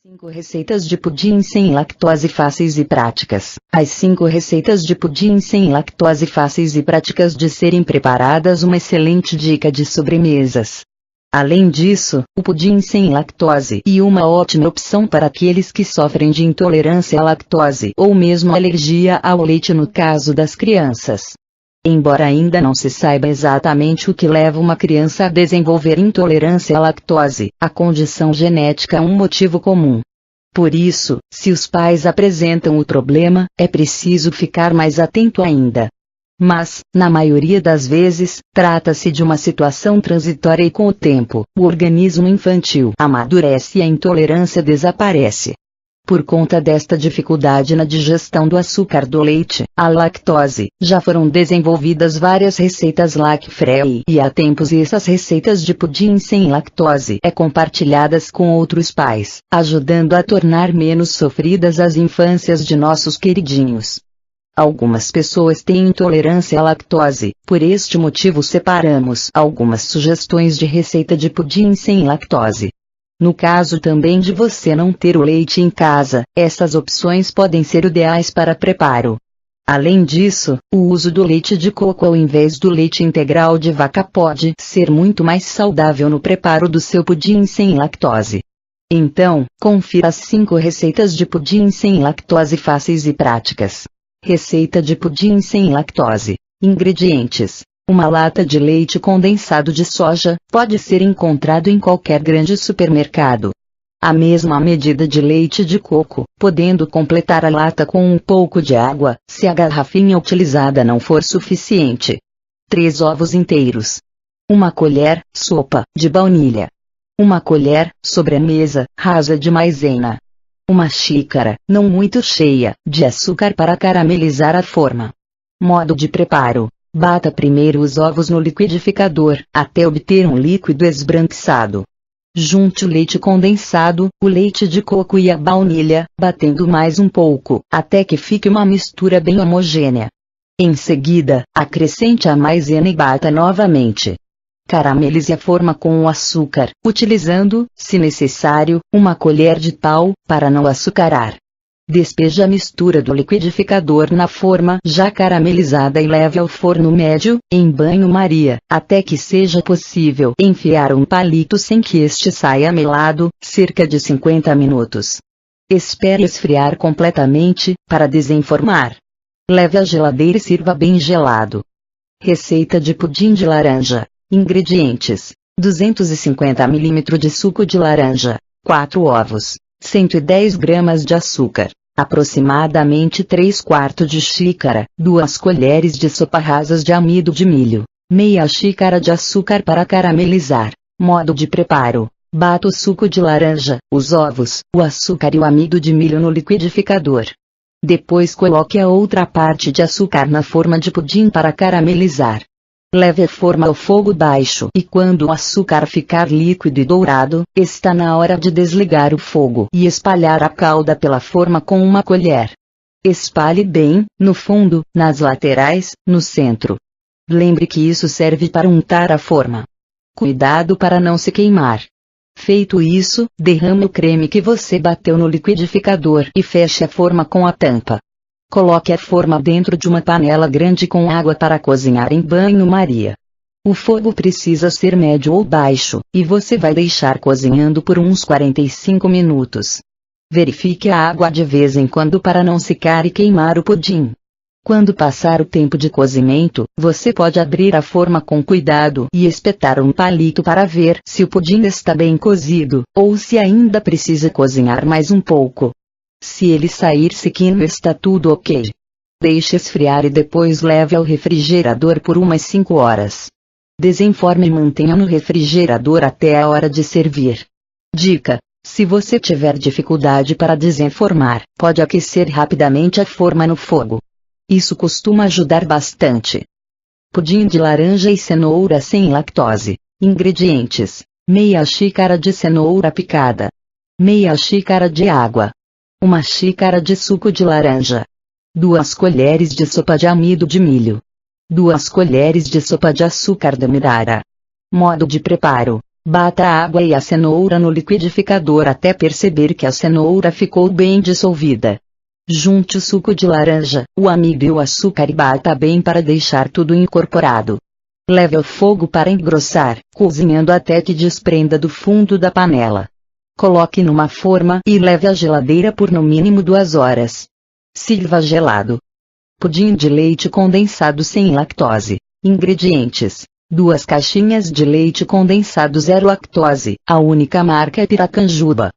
5 receitas de pudim sem lactose fáceis e práticas. As 5 receitas de pudim sem lactose fáceis e práticas de serem preparadas, uma excelente dica de sobremesas. Além disso, o pudim sem lactose e uma ótima opção para aqueles que sofrem de intolerância à lactose ou mesmo alergia ao leite no caso das crianças. Embora ainda não se saiba exatamente o que leva uma criança a desenvolver intolerância à lactose, a condição genética é um motivo comum. Por isso, se os pais apresentam o problema, é preciso ficar mais atento ainda. Mas, na maioria das vezes, trata-se de uma situação transitória e com o tempo, o organismo infantil amadurece e a intolerância desaparece. Por conta desta dificuldade na digestão do açúcar do leite, a lactose, já foram desenvolvidas várias receitas lac-free e há tempos essas receitas de pudim sem lactose é compartilhadas com outros pais, ajudando a tornar menos sofridas as infâncias de nossos queridinhos. Algumas pessoas têm intolerância à lactose, por este motivo separamos algumas sugestões de receita de pudim sem lactose. No caso também de você não ter o leite em casa, essas opções podem ser ideais para preparo. Além disso, o uso do leite de coco ao invés do leite integral de vaca pode ser muito mais saudável no preparo do seu pudim sem lactose. Então, confira as 5 receitas de pudim sem lactose fáceis e práticas. Receita de pudim sem lactose. Ingredientes. Uma lata de leite condensado de soja, pode ser encontrado em qualquer grande supermercado. A mesma medida de leite de coco, podendo completar a lata com um pouco de água, se a garrafinha utilizada não for suficiente. 3 ovos inteiros. 1 colher, sopa, de baunilha. 1 colher, sobremesa, rasa de maisena. 1 xícara, não muito cheia, de açúcar para caramelizar a forma. Modo de preparo. Bata primeiro os ovos no liquidificador, até obter um líquido esbranquiçado. Junte o leite condensado, o leite de coco e a baunilha, batendo mais um pouco, até que fique uma mistura bem homogênea. Em seguida, acrescente a maisena e bata novamente. Caramelize a forma com o açúcar, utilizando, se necessário, 1 colher de pau, para não açucarar. Despeje a mistura do liquidificador na forma já caramelizada e leve ao forno médio, em banho-maria, até que seja possível enfiar um palito sem que este saia melado, cerca de 50 minutos. Espere esfriar completamente, para desenformar. Leve à geladeira e sirva bem gelado. Receita de pudim de laranja. Ingredientes: 250 ml de suco de laranja, 4 ovos, 110 gramas de açúcar, aproximadamente 3/4 de xícara, 2 colheres de sopa rasas de amido de milho, meia xícara de açúcar para caramelizar. Modo de preparo: bata o suco de laranja, os ovos, o açúcar e o amido de milho no liquidificador. Depois coloque a outra parte de açúcar na forma de pudim para caramelizar. Leve a forma ao fogo baixo e quando o açúcar ficar líquido e dourado, está na hora de desligar o fogo e espalhar a calda pela forma com 1 colher. Espalhe bem, no fundo, nas laterais, no centro. Lembre que isso serve para untar a forma. Cuidado para não se queimar. Feito isso, derrame o creme que você bateu no liquidificador e feche a forma com a tampa. Coloque a forma dentro de uma panela grande com água para cozinhar em banho-maria. O fogo precisa ser médio ou baixo, e você vai deixar cozinhando por uns 45 minutos. Verifique a água de vez em quando para não secar e queimar o pudim. Quando passar o tempo de cozimento, você pode abrir a forma com cuidado e espetar um palito para ver se o pudim está bem cozido, ou se ainda precisa cozinhar mais um pouco. Se ele sair sequinho, está tudo ok. Deixe esfriar e depois leve ao refrigerador por umas 5 horas. Desenforme e mantenha no refrigerador até a hora de servir. Dica: se você tiver dificuldade para desenformar, pode aquecer rapidamente a forma no fogo. Isso costuma ajudar bastante. Pudim de laranja e cenoura sem lactose. Ingredientes: meia xícara de cenoura picada, meia xícara de água, 1 xícara de suco de laranja, 2 colheres de sopa de amido de milho, 2 colheres de sopa de açúcar demerara. Modo de preparo: Bata a água e a cenoura no liquidificador até perceber que a cenoura ficou bem dissolvida. Junte o suco de laranja, o amido e o açúcar e bata bem para deixar tudo incorporado. Leve ao fogo para engrossar, cozinhando até que desprenda do fundo da panela. Coloque numa forma e leve à geladeira por no mínimo 2 horas. Sirva gelado. Pudim de leite condensado sem lactose. Ingredientes: 2 caixinhas de leite condensado zero lactose, a única marca é Piracanjuba.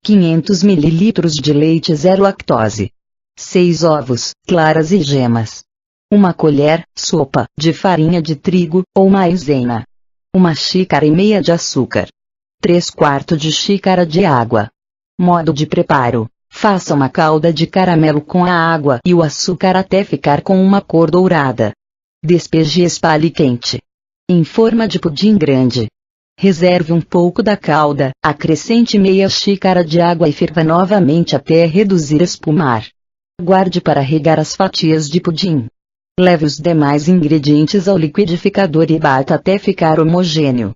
500 ml de leite zero lactose. 6 ovos, claras e gemas. 1 colher, sopa, de farinha de trigo, ou maizena. 1,5 xícara de açúcar. 3/4 de xícara de água. Modo de preparo: faça uma calda de caramelo com a água e o açúcar até ficar com uma cor dourada. Despeje e espalhe quente. Em forma de pudim grande. Reserve um pouco da calda, acrescente meia xícara de água e ferva novamente até reduzir e espumar. Guarde para regar as fatias de pudim. Leve os demais ingredientes ao liquidificador e bata até ficar homogêneo.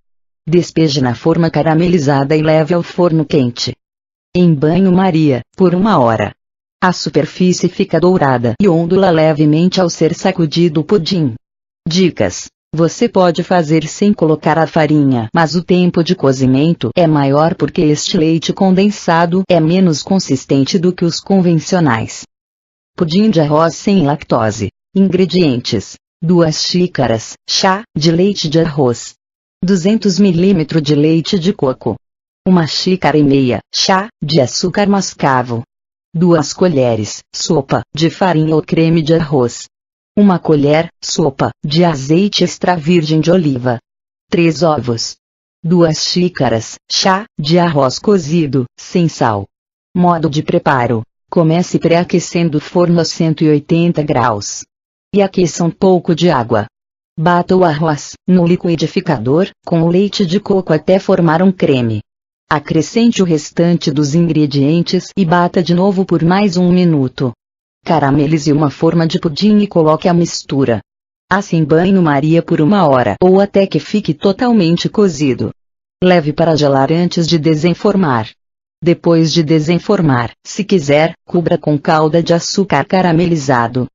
Despeje na forma caramelizada e leve ao forno quente. Em banho-maria, por 1 hora. A superfície fica dourada e ondula levemente ao ser sacudido o pudim. Dicas: você pode fazer sem colocar a farinha, mas o tempo de cozimento é maior porque este leite condensado é menos consistente do que os convencionais. Pudim de arroz sem lactose. Ingredientes: 2 xícaras, chá, de leite de arroz. 200 ml de leite de coco. 1,5 xícara, chá, de açúcar mascavo. 2 colheres, sopa, de farinha ou creme de arroz. 1 colher, sopa, de azeite extra virgem de oliva. 3 ovos. 2 xícaras, chá, de arroz cozido, sem sal. Modo de preparo: comece pré-aquecendo o forno a 180 graus. E aqueça um pouco de água. Bata o arroz, no liquidificador, com o leite de coco até formar um creme. Acrescente o restante dos ingredientes e bata de novo por mais 1 minuto. Caramelize uma forma de pudim e coloque a mistura. Asse em banho-maria por 1 hora ou até que fique totalmente cozido. Leve para gelar antes de desenformar. Depois de desenformar, se quiser, cubra com calda de açúcar caramelizado.